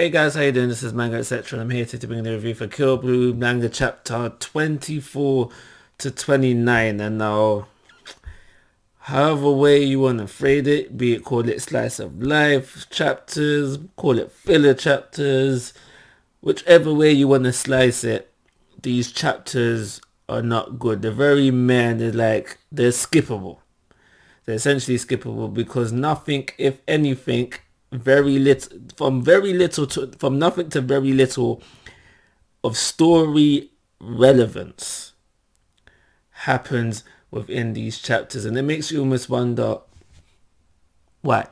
Hey guys, how you doing? This is Manga etc. I'm here to bring the review for Kill Blue manga chapter 24 to 29. And now, however way you want to phrase it, be it call it slice of life chapters, call it filler chapters, whichever way you want to slice it, these chapters are not good. They're very meh. They're skippable. They're essentially skippable because nothing, if anything, very little to from nothing to very little of story relevance happens within these chapters, and it makes you almost wonder why.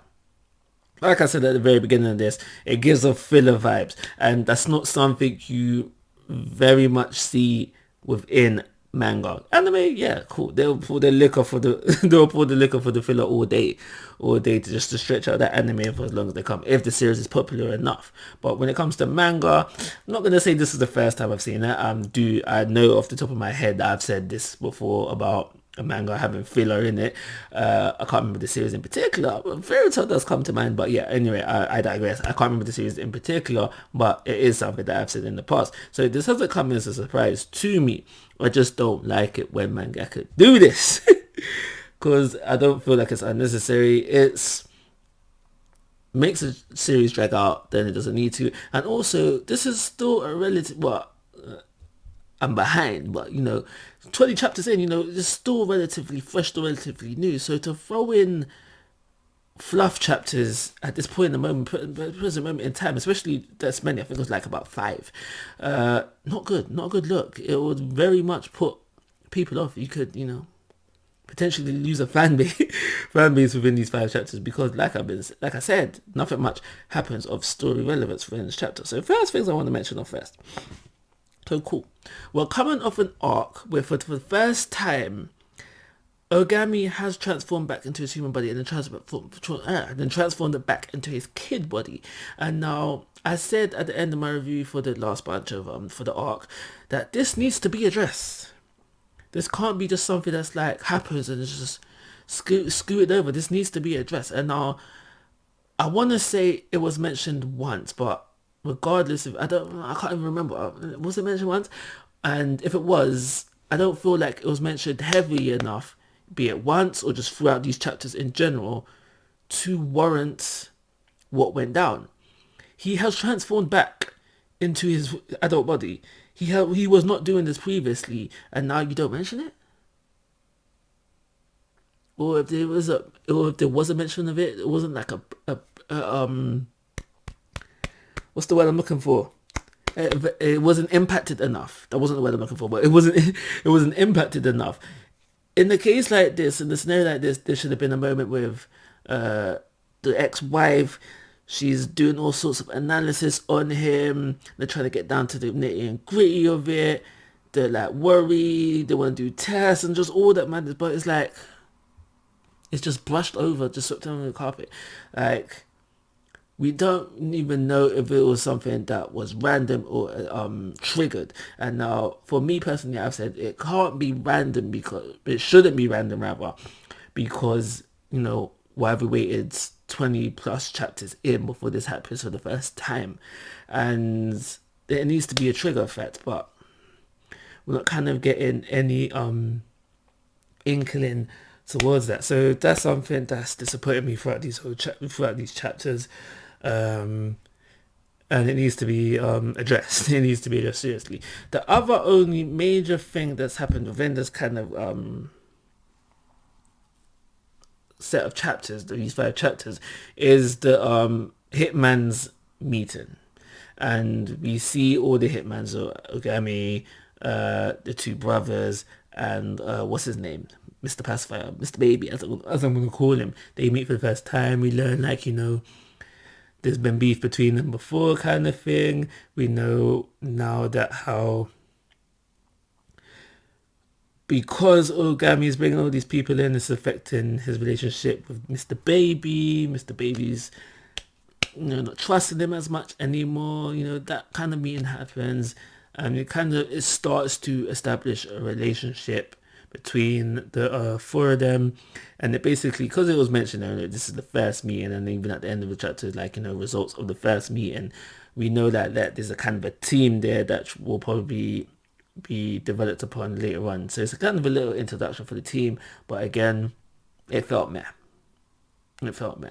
Like I said at the very beginning of this, it gives off filler vibes, and that's not something you very much see within manga. Anime, yeah, cool. They'll pull the liquor for the they'll pull the liquor for the filler all day to just to stretch out that anime for as long as they come, if the series is popular enough. But when it comes to manga, I'm not gonna say this is the first time I've seen it. I know off the top of my head that I've said this before about a manga having filler in it. I can't remember the series in particular. Fairy Tail does come to mind, but yeah, anyway, I digress. I can't remember the series in particular, but it is something that I've said in the past. So this hasn't come as a surprise to me. I just don't like it when mangaka do this. Because I don't feel like it's unnecessary. It's makes a series drag out than it doesn't need to. And also, this is still a relative, I'm behind, but 20 chapters in, it's still relatively fresh, still relatively new. So to throw in fluff chapters at this point in the moment, present moment in time, especially that's many, I think it was like about 5, not good, not a good look. It would very much put people off. You could, potentially lose a fan base, within these 5 chapters because, like I said, nothing much happens of story relevance within this chapter. So first things I want to mention off first. So cool. Well, coming off an arc where for the first time, Ogami has transformed back into his human body and then transformed it back into his kid body. And now, I said at the end of my review for the last bunch of for the arc that this needs to be addressed. This can't be just something that's like happens and it's just scooted over. This needs to be addressed. And now, I want to say it was mentioned once, but regardless of I can't even remember. Was it mentioned once? And if it was, I don't feel like it was mentioned heavily enough, be it once or just throughout these chapters in general, to warrant what went down. He has transformed back into his adult body. He was not doing this previously, and now you don't mention it. Or if there was a mention of it, it wasn't like what's the word I'm looking for? It wasn't impacted enough. That wasn't the word I'm looking for, but it wasn't it wasn't impacted enough. In the case like this, in the scenario like this, there should have been a moment with the ex-wife. She's doing all sorts of analysis on him. They're trying to get down to the nitty and gritty of it. They're like worried. They want to do tests and just all that madness. But it's like it's just brushed over, just swept under the carpet. Like, we don't even know if it was something that was random or triggered. And now, for me personally, I've said it can't be random because it shouldn't be random rather, because why have we waited 20 plus chapters in before this happens for the first time, and there needs to be a trigger effect, but we're not kind of getting any inkling towards that. So that's something that's disappointed me throughout these chapters. And it needs to be addressed. It needs to be addressed seriously. The other only major thing that's happened within this kind of set of chapters, these 5 chapters, is the hitman's meeting, and we see all the hitmans, so Ogami, the 2 brothers, and what's his name, Mr. Pacifier, Mr. Baby, as I'm going to call him. They meet for the first time. We learn there's been beef between them before, kind of thing. We know now that how, because Ogami is bringing all these people in, it's affecting his relationship with Mr. Baby. Mr. Baby's not trusting him as much anymore. That kind of meeting happens, and it starts to establish a relationship between the 4 of them. And it basically, because it was mentioned earlier, this is the first meeting, and even at the end of the chapter, results of the first meeting, we know that there's a kind of a team there that will probably be developed upon later on. So it's a kind of a little introduction for the team, but again, it felt meh. It felt meh.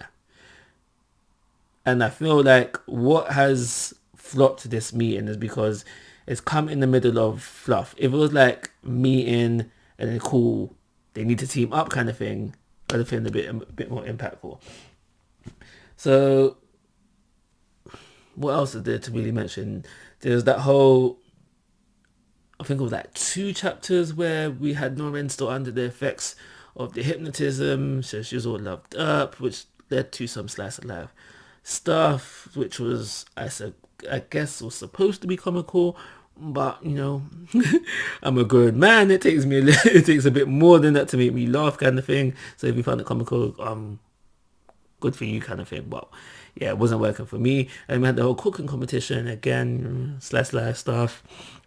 And I feel like what has flopped this meeting is because it's come in the middle of fluff. If it was like meeting and then cool, they need to team up kind of thing, I'd have been a bit more impactful. So what else is there to really mention? There's that whole, I think it was like 2 chapters where we had Noreen still under the effects of the hypnotism, so she was all loved up, which led to some slice of life stuff, which was, I guess was supposed to be comical, but you know, I'm a grown man. It takes it takes a bit more than that to make me laugh, kind of thing. So if you found it comical, good for you, kind of thing. But yeah, it wasn't working for me. And we had the whole cooking competition again, slice of life stuff.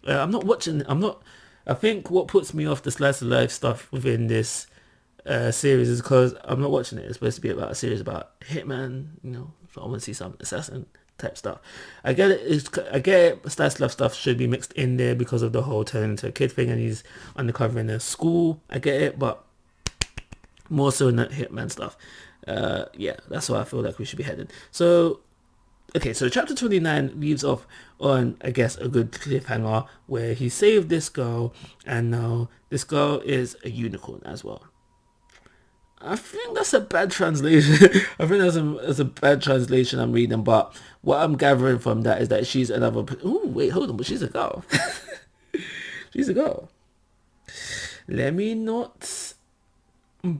I'm not watching. I think what puts me off the slice of life stuff within this series is because I'm not watching it. It's supposed to be about a series about hitman, you know. So I want to see some assassin type stuff. I get it. I get it. Slice of life stuff should be mixed in there because of the whole turn into a kid thing, and he's undercover in a school. I get it, but more so not hitman stuff. Yeah, that's why I feel like we should be heading. So, okay, so chapter 29 leaves off on, I guess, a good cliffhanger where he saved this girl, and now this girl is a unicorn as well. I think that's a bad translation. I think that's a bad translation I'm reading, but what I'm gathering from that is that she's another... Oh, wait, hold on, but she's a girl. She's a girl. Let me not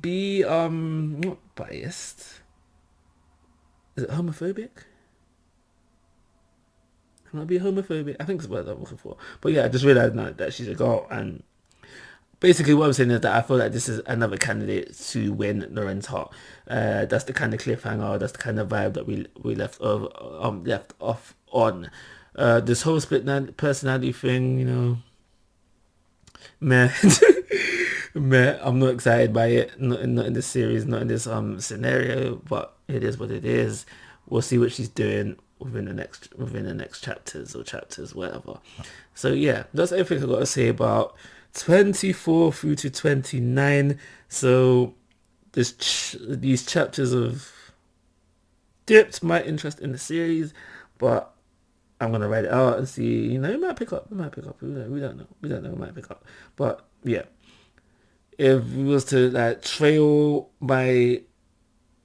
be not biased. Is it homophobic? Can I be homophobic? I think it's what I'm looking for. But yeah, I just realised now that she's a girl, and basically what I'm saying is that I feel like this is another candidate to win Lauren's heart. That's the kind of cliffhanger, that's the kind of vibe that we left off on. This whole split personality thing, you know, meh. Meh. I'm not excited by it. Not in this series, not in this scenario, but it is what it is. We'll see what she's doing within the next chapters, whatever. So yeah, that's everything I got to say about 24 through to 29. So these chapters have dipped my interest in the series, but I'm gonna write it out and see. You know, it might pick up. We don't know. It might pick up. But yeah, if we was to like trail my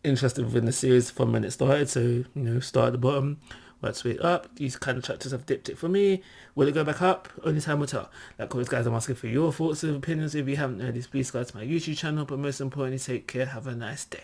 interest within the series from when it started, so you know, start at the bottom, work its way up. These kind of chapters have dipped it for me. Will it go back up? Only time will tell. Like always, guys, I'm asking for your thoughts and opinions. If you haven't heard this, please subscribe to my YouTube channel. But most importantly, take care. Have a nice day.